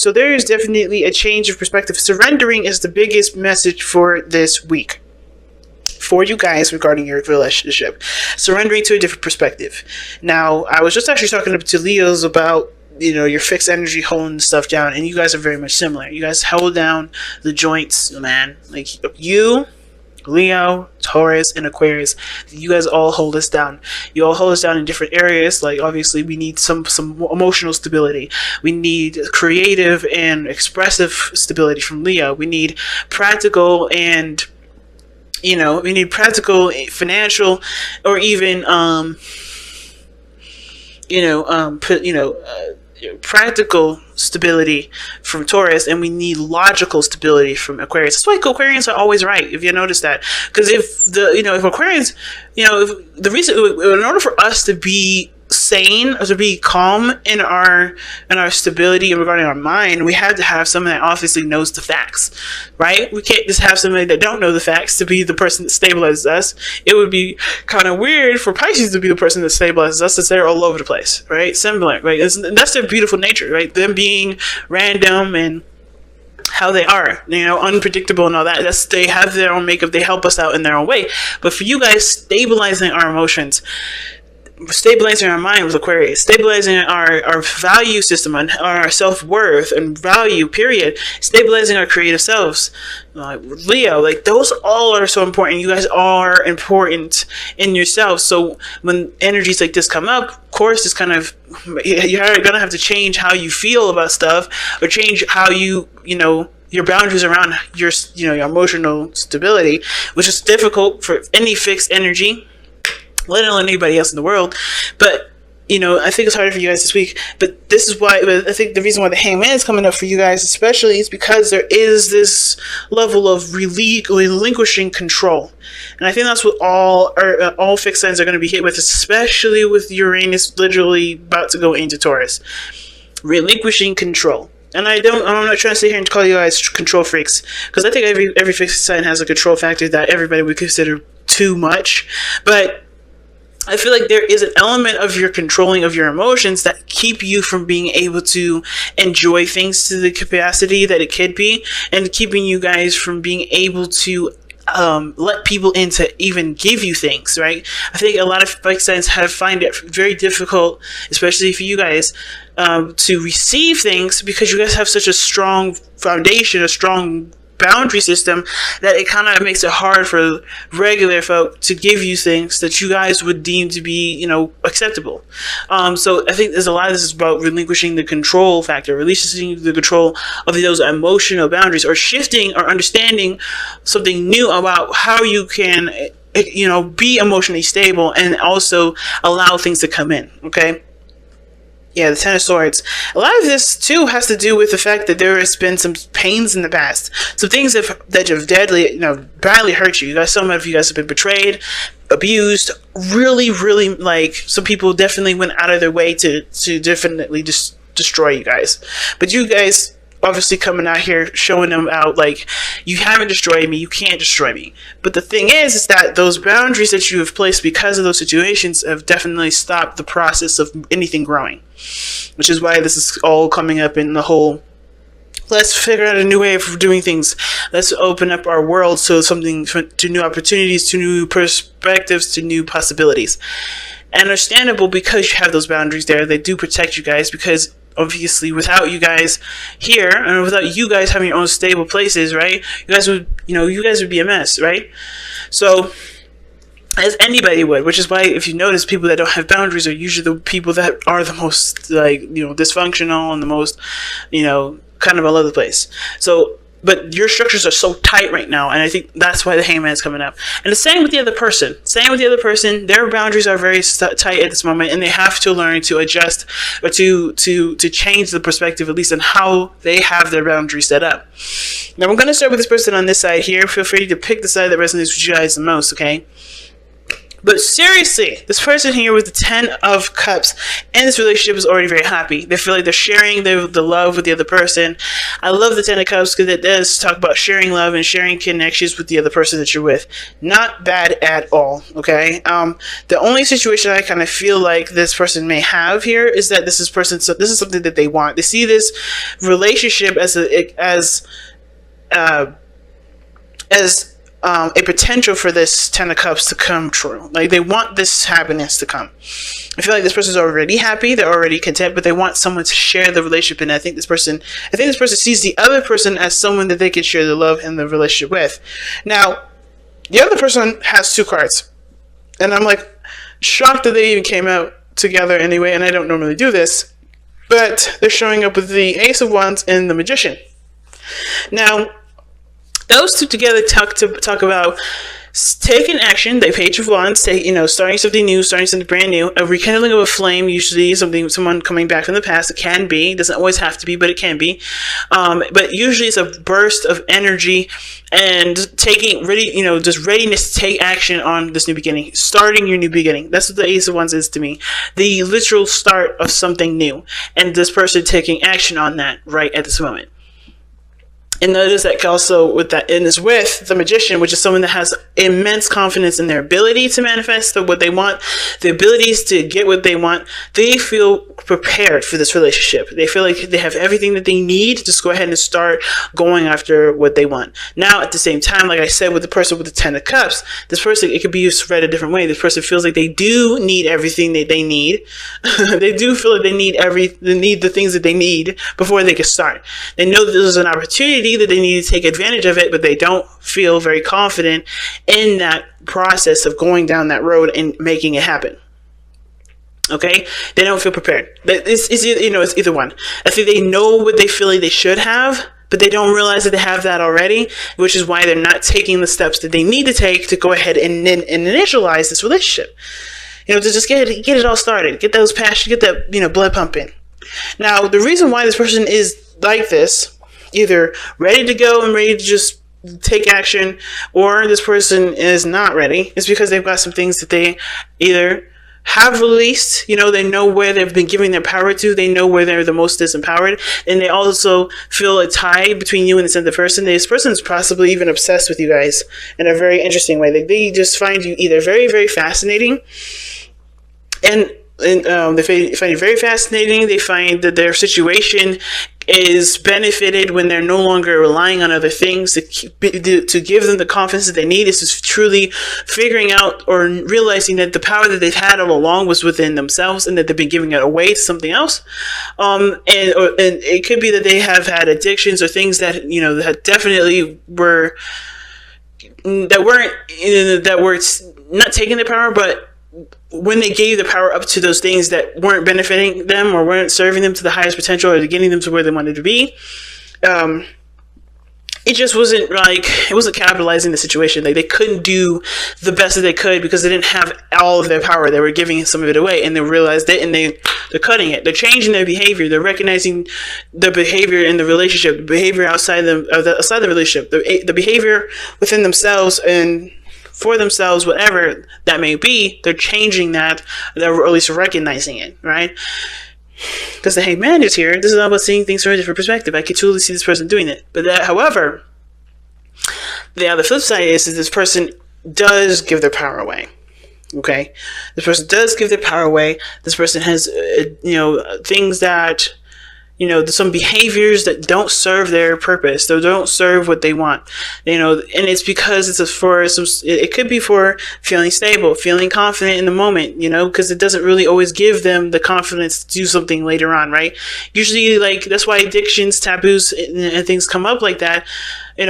So there is definitely a change of perspective. Surrendering is the biggest message for this week for you guys regarding your relationship. Surrendering to a different perspective. Now, I was just actually talking to Leos about, you know, your fixed energy holding stuff down, and you guys are very much similar. You guys hold down the joints, man. Like you, Leo, Taurus, and Aquarius, you guys all hold us down. You all hold us down in different areas. Like, obviously, we need some emotional stability. We need creative and expressive stability from Leo. We need practical and, you know, we need practical, financial, or even, practical stability from Taurus, and we need logical stability from Aquarius. That's why Aquarians are always right, if you notice that. Because if Aquarians, if the reason, in order for us to be sane or to be calm in our stability and regarding our mind, we have to have someone that obviously knows the facts, right? We can't just have somebody that don't know the facts to be the person that stabilizes us. It would be kind of weird for Pisces to be the person that stabilizes us, since they're all over the place, right? Similar, right? That's their beautiful nature, right? Them being random and how they are, unpredictable and all that. They have their own makeup. They help us out in their own way. But for you guys, stabilizing our emotions, stabilizing our mind with Aquarius, stabilizing our value system and our self-worth and value, period, stabilizing our creative selves, Leo, like those all are so important. You guys are important in yourself. So when energies like this come up, of course, it's kind of, you're gonna have to change how you feel about stuff, or change how your boundaries around your emotional stability, which is difficult for any fixed energy, let alone anybody else in the world. But I think it's harder for you guys this week. But this is why I think the reason why the Hangman is coming up for you guys especially is because there is this level of relinquishing control, and I think that's what all fixed signs are going to be hit with, especially with Uranus literally about to go into Taurus. Relinquishing control. And I'm not trying to sit here and call you guys control freaks, because I think every fixed sign has a control factor that everybody would consider too much. But I feel like there is an element of your controlling of your emotions that keep you from being able to enjoy things to the capacity that it could be, and keeping you guys from being able to let people in to even give you things, right? I think a lot of fixed signs find it very difficult, especially for you guys, to receive things, because you guys have such a strong foundation, a strong boundary system, that it kind of makes it hard for regular folk to give you things that you guys would deem to be, acceptable. So I think there's a lot of this is about relinquishing the control factor, releasing the control of those emotional boundaries, or shifting or understanding something new about how you can, be emotionally stable and also allow things to come in. Okay. Yeah, the Ten of Swords. A lot of this, too, has to do with the fact that there has been some pains in the past. Some things that have badly hurt you. Some of you guys have been betrayed, abused, really, really, some people definitely went out of their way to definitely just destroy you guys. But you guys obviously coming out here showing them out you haven't destroyed me, you can't destroy me. But the thing is that those boundaries that you have placed because of those situations have definitely stopped the process of anything growing, which is why this is all coming up in the whole, let's figure out a new way of doing things, let's open up our world to new opportunities, to new perspectives, to new possibilities. And understandable, because you have those boundaries there. They do protect you guys, because obviously without you guys here, and without you guys having your own stable places, right, you guys would be a mess, right? So, as anybody would, which is why if you notice, people that don't have boundaries are usually the people that are the most dysfunctional and the most kind of all over the place. So, but your structures are so tight right now, and I think that's why the Hangman is coming up. And the same with the other person. Their boundaries are very tight at this moment, and they have to learn to adjust, or to change the perspective, at least on how they have their boundaries set up. Now, I'm going to start with this person on this side here. Feel free to pick the side that resonates with you guys the most, okay? But seriously, this person here with the 10 of Cups and this relationship is already very happy. They feel like they're sharing the love with the other person. I love the 10 of Cups because it does talk about sharing love and sharing connections with the other person that you're with. Not bad at all, okay? The only situation I kind of feel like this person may have here is that this is something that they want. They see this relationship as a potential for this 10 of Cups to come true. Like, they want this happiness to come. I feel like this person's already happy, they're already content, but they want someone to share the relationship. And I think this person sees the other person as someone that they can share the love and the relationship with. Now, the other person has 2 cards. And I'm like shocked that they even came out together anyway, and I don't normally do this. But they're showing up with the Ace of Wands and the Magician. Now, those two together talk about taking action. They Page of Wands, starting something new, starting something brand new, a rekindling of a flame, usually someone coming back from the past. It can be, it doesn't always have to be, but it can be. But usually it's a burst of energy and just readiness to take action on this new beginning, starting your new beginning. That's what the Ace of Wands is to me. The literal start of something new, and this person taking action on that right at this moment. And notice that also with the Magician, which is someone that has immense confidence in their ability to manifest what they want, the abilities to get what they want. They feel prepared for this relationship. They feel like they have everything that they need to just go ahead and start going after what they want. Now, at the same time, like I said, with the person with the 10 of Cups, this person, it could be read a different way. This person feels like they do need everything that they need. They do feel like they need the things that they need before they can start. They know that this is an opportunity, that they need to take advantage of it, but they don't feel very confident in that process of going down that road and making it happen. Okay, they don't feel prepared. It's either one. I think they know what they feel like they should have, but they don't realize that they have that already, which is why they're not taking the steps that they need to take to go ahead and initialize this relationship. To just get it all started, get those passion, get that blood pumping. Now, the reason why this person is like this, either ready to go and ready to just take action, or this person is not ready, is because they've got some things that they either have released, they know where they've been giving their power to, they know where they're the most disempowered, and they also feel a tie between you and this other person. This person is possibly even obsessed with you guys in a very interesting way. They just find you either very, very fascinating, and they find it very fascinating. They find that their situation is benefited when they're no longer relying on other things to give them the confidence that they need. Is just truly figuring out or realizing that the power that they've had all along was within themselves, and that they've been giving it away to something else. And it could be that they have had addictions or things that that definitely were not taking their power, but when they gave the power up to those things that weren't benefiting them or weren't serving them to the highest potential or getting them to where they wanted to be, it just wasn't capitalizing the situation. Like, they couldn't do the best that they could because they didn't have all of their power. They were giving some of it away, and they realized it, and they're cutting it. They're changing their behavior. They're recognizing the behavior in the relationship, the behavior outside the relationship, the behavior within themselves and for themselves, whatever that may be. They're changing that, or at least recognizing it, right? Because the Hanged Man is here. This is all about seeing things from a different perspective. I could totally see this person doing it. But however, the other flip side is that this person does give their power away. Okay? This person does give their power away. This person has, things that, some behaviors that don't serve their purpose. They don't serve what they want. And it's because it could be for feeling stable, feeling confident in the moment, because it doesn't really always give them the confidence to do something later on, right? Usually, that's why addictions, taboos, and things come up like that,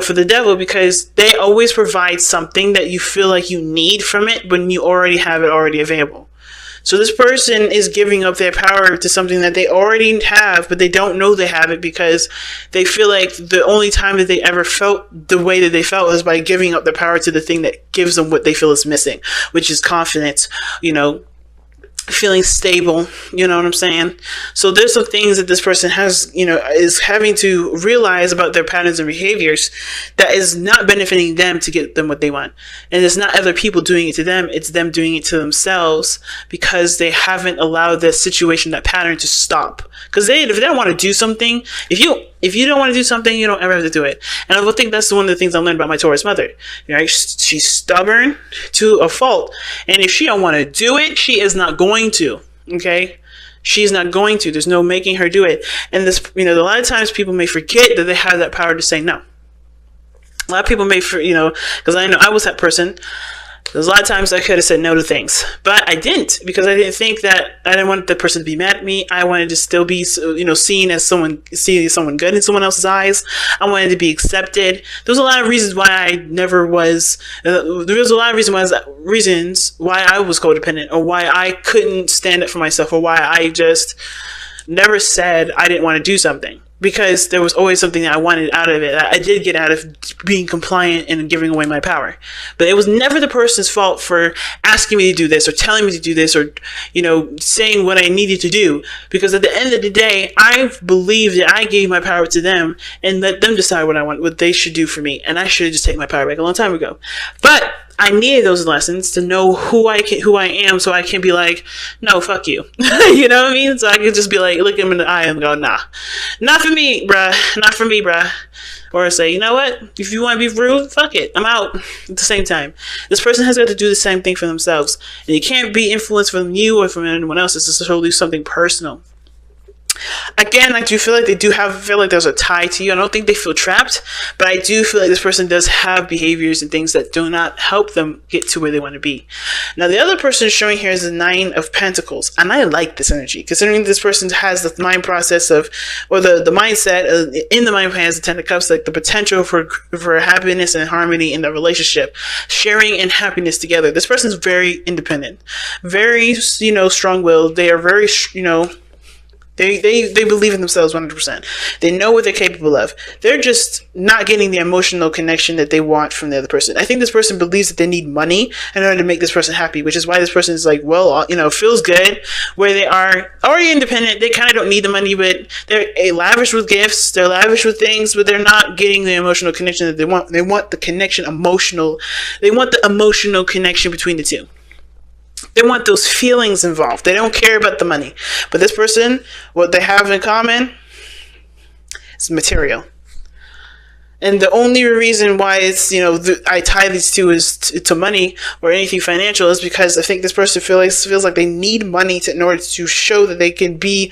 for the devil, because they always provide something that you feel like you need from it when you already have it already available. So this person is giving up their power to something that they already have, but they don't know they have it because they feel like the only time that they ever felt the way that they felt was by giving up their power to the thing that gives them what they feel is missing, which is confidence, feeling stable, you know what I'm saying? So there's some things that this person has, is having to realize about their patterns and behaviors that is not benefiting them to get them what they want. And it's not other people doing it to them, it's them doing it to themselves because they haven't allowed that situation, that pattern to stop. Because if they don't want to do something, if you don't want to do something, you don't ever have to do it. And I think that's one of the things I learned about my Taurus mother. She's stubborn to a fault. And if she don't want to do it, she is not going to. Okay? She's not going to. There's no making her do it. And this, a lot of times people may forget that they have that power to say no. A lot of people may, because I know I was that person. There's a lot of times I could have said no to things, but I didn't, because I didn't think that I didn't want the person to be mad at me. I wanted to still be, seen as someone good in someone else's eyes. I wanted to be accepted. There was a lot of reasons why I never was. There was a lot of reasons why I was codependent, or why I couldn't stand up for myself, or why I just never said I didn't want to do something. Because there was always something that I wanted out of it. I did get out of being compliant and giving away my power. But it was never the person's fault for asking me to do this, or telling me to do this, or, saying what I needed to do. Because at the end of the day, I believe that I gave my power to them and let them decide what they should do for me. And I should have just taken my power back a long time ago. But I needed those lessons to know who I am, so I can be like, no, fuck you. You know what I mean? So I can just be like, look him in the eye and go, nah, not for me, bruh. Not for me, bruh. Or say, you know what? If you want to be rude, fuck it. I'm out. At the same time, this person has got to do the same thing for themselves. And you can't be influenced from you or from anyone else. It's totally something personal. Again, I do feel like feel like there's a tie to you. I don't think they feel trapped, but I do feel like this person does have behaviors and things that do not help them get to where they want to be. Now, the other person showing here is the 9 of Pentacles, and I like this energy, considering this person has the mind process of, or the mindset in the mind plan has the 10 of Cups, like the potential for happiness and harmony in the relationship, sharing and happiness together. This person's very independent, very, strong-willed. They are very, They believe in themselves 100%. They know what they're capable of. They're just not getting the emotional connection that they want from the other person. I think this person believes that they need money in order to make this person happy, which is why this person is like, feels good where they are already independent. They kind of don't need the money, but they're lavish with gifts. They're lavish with things, but they're not getting the emotional connection that they want. They want the connection They want the emotional connection between the two. They want those feelings involved. They don't care about the money. But this person, what they have in common is material. And the only reason why it's, I tie these two is to money or anything financial is because I think this person feels like they need money in order to show that they can be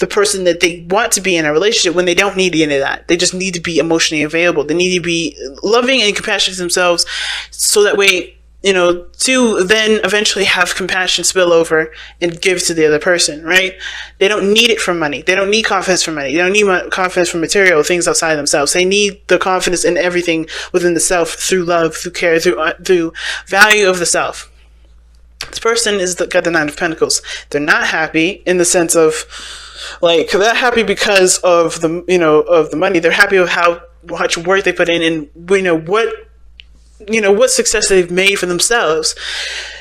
the person that they want to be in a relationship, when they don't need any of that. They just need to be emotionally available. They need to be loving and compassionate to themselves, so that way, to then eventually have compassion spill over and give to the other person, right? They don't need it from money. They don't need confidence from money. They don't need confidence from material things outside themselves. They need the confidence in everything within the self, through love, through care, through value of the self. This person got the 9 of Pentacles. They're not happy in the sense of, like, they're happy because of of the money. They're happy with how much work they put in, and what success they've made for themselves,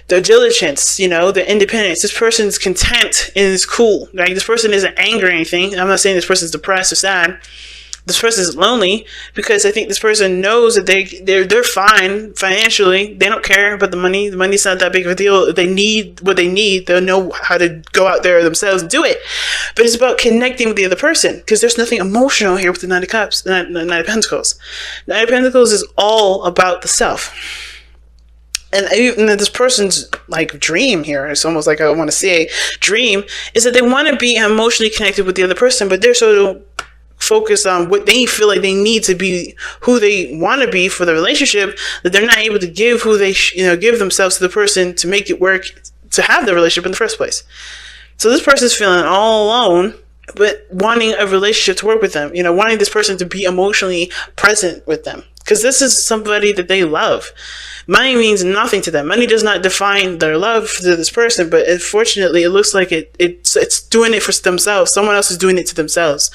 their diligence, their independence. This person's content and is cool. Like, this person isn't angry or anything. I'm not saying this person's depressed or sad. This person is lonely because I think this person knows that they're fine financially. They don't care about the money. The money's not that big of a deal. If they need what they need, they'll know how to go out there themselves and do it. But it's about connecting with the other person, because there's nothing emotional here with the 9 of Cups, the 9 of Pentacles. The 9 of Pentacles is all about the self. And even this person's dream here, it's almost like I want to say dream, is that they want to be emotionally connected with the other person, but they're so focused on what they feel like they need to be, who they want to be for the relationship, that they're not able to give who they give themselves to the person to make it work, to have the relationship in the first place. So this person's feeling all alone, but wanting a relationship to work with them, wanting this person to be emotionally present with them, because this is somebody that they love. Money means nothing to them. Money does not define their love for this person, but unfortunately, it looks like it's doing it for themselves. Someone else is doing it to themselves.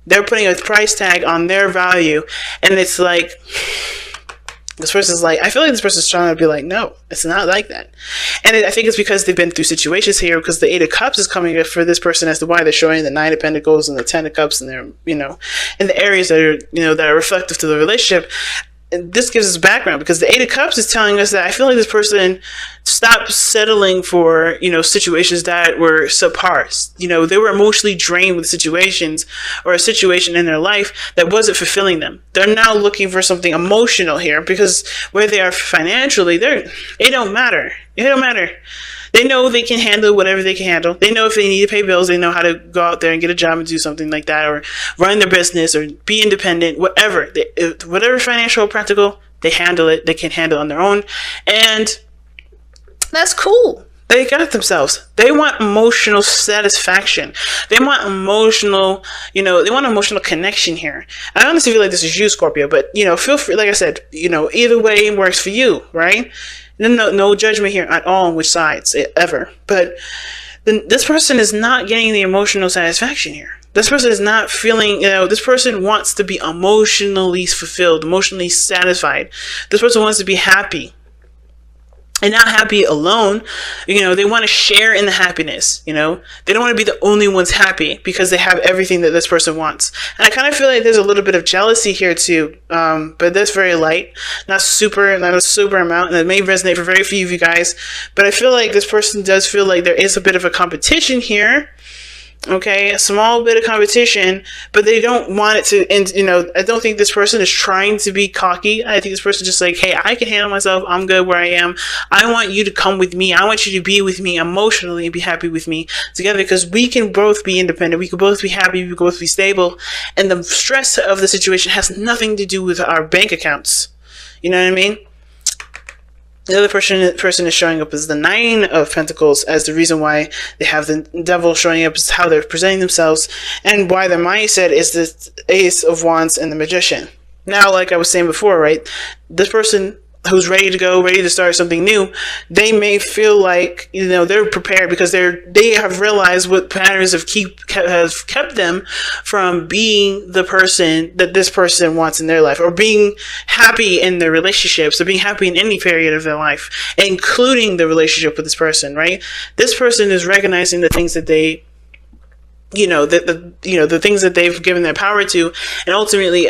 They're putting a price tag on their value, and it's like, This person's like, I feel like this person's trying to be like, no, it's not like that. And I think it's because they've been through situations here, because the Eight of Cups is coming up for this person as to why they're showing the Nine of Pentacles and the Ten of Cups, and they're, you know, in the areas that are, you know, that are reflective to the relationship. And this gives us background, because the Eight of Cups is telling us that I feel like this person stopped settling for, you know, situations that were subpar. You know, they were emotionally drained with situations or a situation in their life that wasn't fulfilling them. They're now looking for something emotional here, because where they are financially, it don't matter. It don't matter. They know they can handle whatever they can handle. They know if they need to pay bills, they know how to go out there and get a job and do something like that, or run their business, or be independent, whatever. Whatever financial or practical, they handle it. They can handle it on their own. And that's cool. They got themselves. They want emotional satisfaction. They want emotional, you know, they want emotional connection here. I honestly feel like this is you, Scorpio, but, you know, feel free, like I said, you know, either way works for you, right? No judgment here at all on which sides, ever. But this person is not getting the emotional satisfaction here. This person is not feeling, you know, this person wants to be emotionally fulfilled, emotionally satisfied. This person wants to be happy. And not happy alone. You know, they want to share in the happiness, you know. They don't want to be the only ones happy because they have everything that this person wants. And I kind of feel like there's a little bit of jealousy here too. But that's very light. Not a super amount. And that may resonate for very few of you guys. But I feel like this person does feel like there is a bit of a competition here. Okay, a small bit of competition, but they don't want it to end. You know, I don't think this person is trying to be cocky. I think this person is just like, hey, I can handle myself. I'm good where I am. I want you to come with me. I want you to be with me emotionally and be happy with me together, because we can both be independent. We can both be happy. We can both be stable. And the stress of the situation has nothing to do with our bank accounts. You know what I mean? The other person is showing up as the Nine of Pentacles, as the reason why they have the Devil showing up, is how they're presenting themselves, and why their mindset is the Ace of Wands and the Magician. Now, like I was saying before, right, this person who's ready to go, ready to start something new, they may feel like, you know, they're prepared because they have realized what patterns have kept them from being the person that this person wants in their life, or being happy in their relationships, or being happy in any period of their life, including the relationship with this person, right? This person is recognizing the things that they, you know, the things that they've given their power to, and ultimately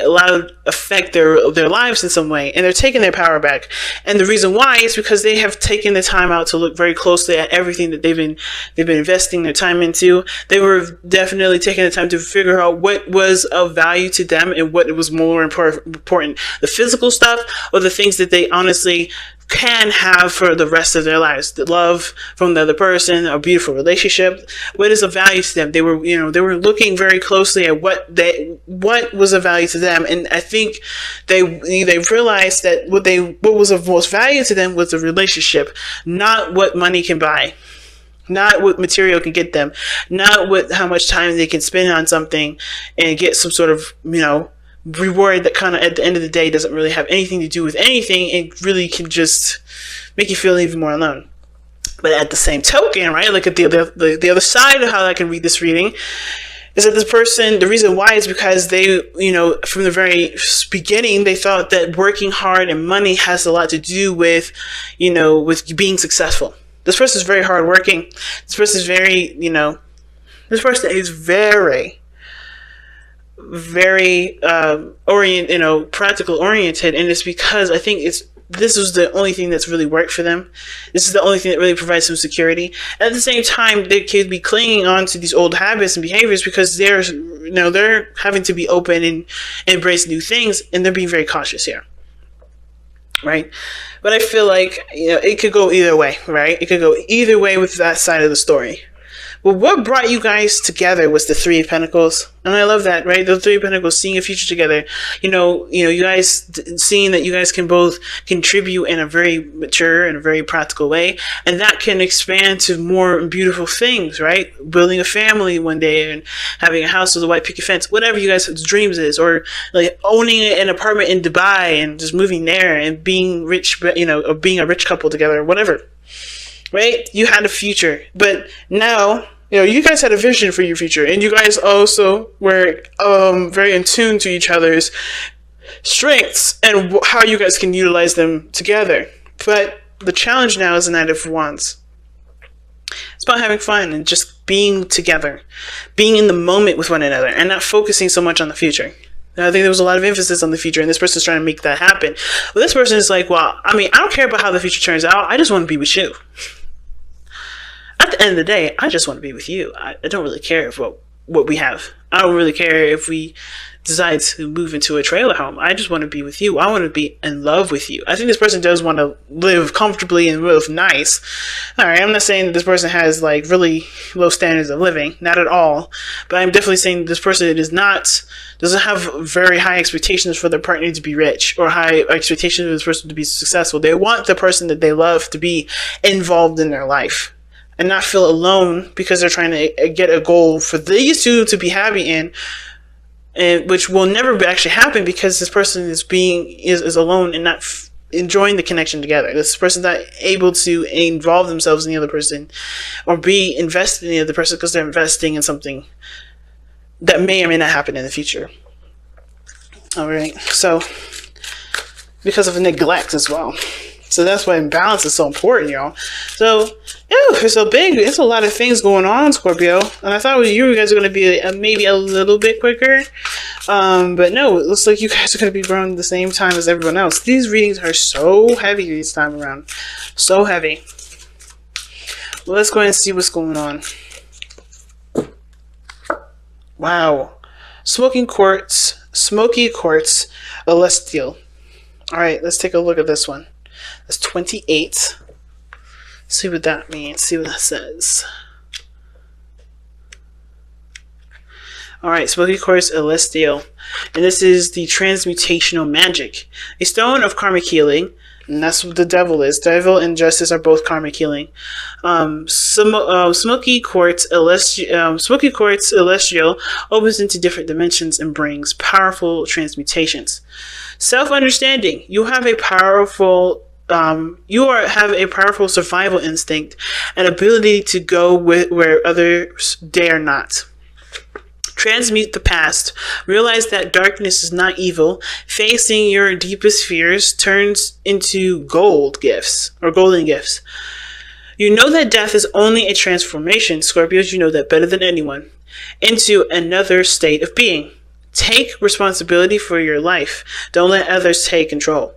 affect their lives in some way, and they're taking their power back. And the reason why is because they have taken the time out to look very closely at everything that they've been investing their time into. They were definitely taking the time to figure out what was of value to them and what was more important, the physical stuff or the things that they honestly can have for the rest of their lives. The love from the other person, a beautiful relationship, what is of value to them. They were, you know, they were looking very closely at what was of value to them, and I think they realized that what was of most value to them was the relationship, not what money can buy, not what material can get them, not how much time they can spend on something and get some sort of, you know, reward that kind of at the end of the day doesn't really have anything to do with anything, and really can just make you feel even more alone. But at the same token, right, look at the other side of how I can read this reading, is that this person, the reason why is because they, you know, from the very beginning, they thought that working hard and money has a lot to do with, you know, with being successful. This person is very hardworking. This person is very, you know, this person is very practical oriented, and it's because I think this is the only thing that's really worked for them. This is the only thing that really provides some security. At the same time, they could be clinging on to these old habits and behaviors because they're having to be open and embrace new things, and they're being very cautious here, right? But I feel like, you know, it could go either way, right? It could go either way with that side of the story. Well, what brought you guys together was the Three of Pentacles. And I love that, right? The Three of Pentacles, seeing a future together. You know, you guys seeing that you guys can both contribute in a very mature and a very practical way. And that can expand to more beautiful things, right? Building a family one day and having a house with a white picket fence, whatever you guys' dreams is. Or like owning an apartment in Dubai and just moving there and being rich, you know, or being a rich couple together, or whatever. Right? You had a future, but now, you know, you guys had a vision for your future, and you guys also were very in tune to each other's strengths and how you guys can utilize them together. But the challenge now is the Knight of Wands. It's about having fun and just being together, being in the moment with one another, and not focusing so much on the future. And I think there was a lot of emphasis on the future, and this person's trying to make that happen. But this person is like, well, I mean, I don't care about how the future turns out. I just want to be with you. At the end of the day, I just want to be with you. I don't really care if what we have. I don't really care if we decide to move into a trailer home. I just want to be with you. I want to be in love with you. I think this person does want to live comfortably and live nice. All right, I'm not saying that this person has like really low standards of living, not at all. But I'm definitely saying that this person doesn't have very high expectations for their partner to be rich or high expectations for this person to be successful. They want the person that they love to be involved in their life and not feel alone because they're trying to get a goal for these two to be happy in. And which will never actually happen because this person is alone and not enjoying the connection together. This person's not able to involve themselves in the other person or be invested in the other person because they're investing in something that may or may not happen in the future. All right, so because of neglect as well. So that's why balance is so important, y'all. So, it's a lot of things going on, Scorpio. And I thought you guys are going to be maybe a little bit quicker. But no, it looks like you guys are going to be around the same time as everyone else. These readings are so heavy this time around. So heavy. Well, let's go ahead and see what's going on. Wow. Smoky quartz, celestial. All right, let's take a look at this one. That's 28. See what that means. See what that says. Alright, Smoky Quartz Celestial. And this is the transmutational magic. A stone of karmic healing. And that's what the devil is. Devil and justice are both karmic healing. Smoky Quartz Celestial opens into different dimensions and brings powerful transmutations. Self-understanding. You have a powerful survival instinct and ability to go where others dare not. Transmute the past. Realize that darkness is not evil. Facing your deepest fears turns into golden gifts. You know that death is only a transformation, Scorpios, you know that better than anyone, into another state of being. Take responsibility for your life. Don't let others take control.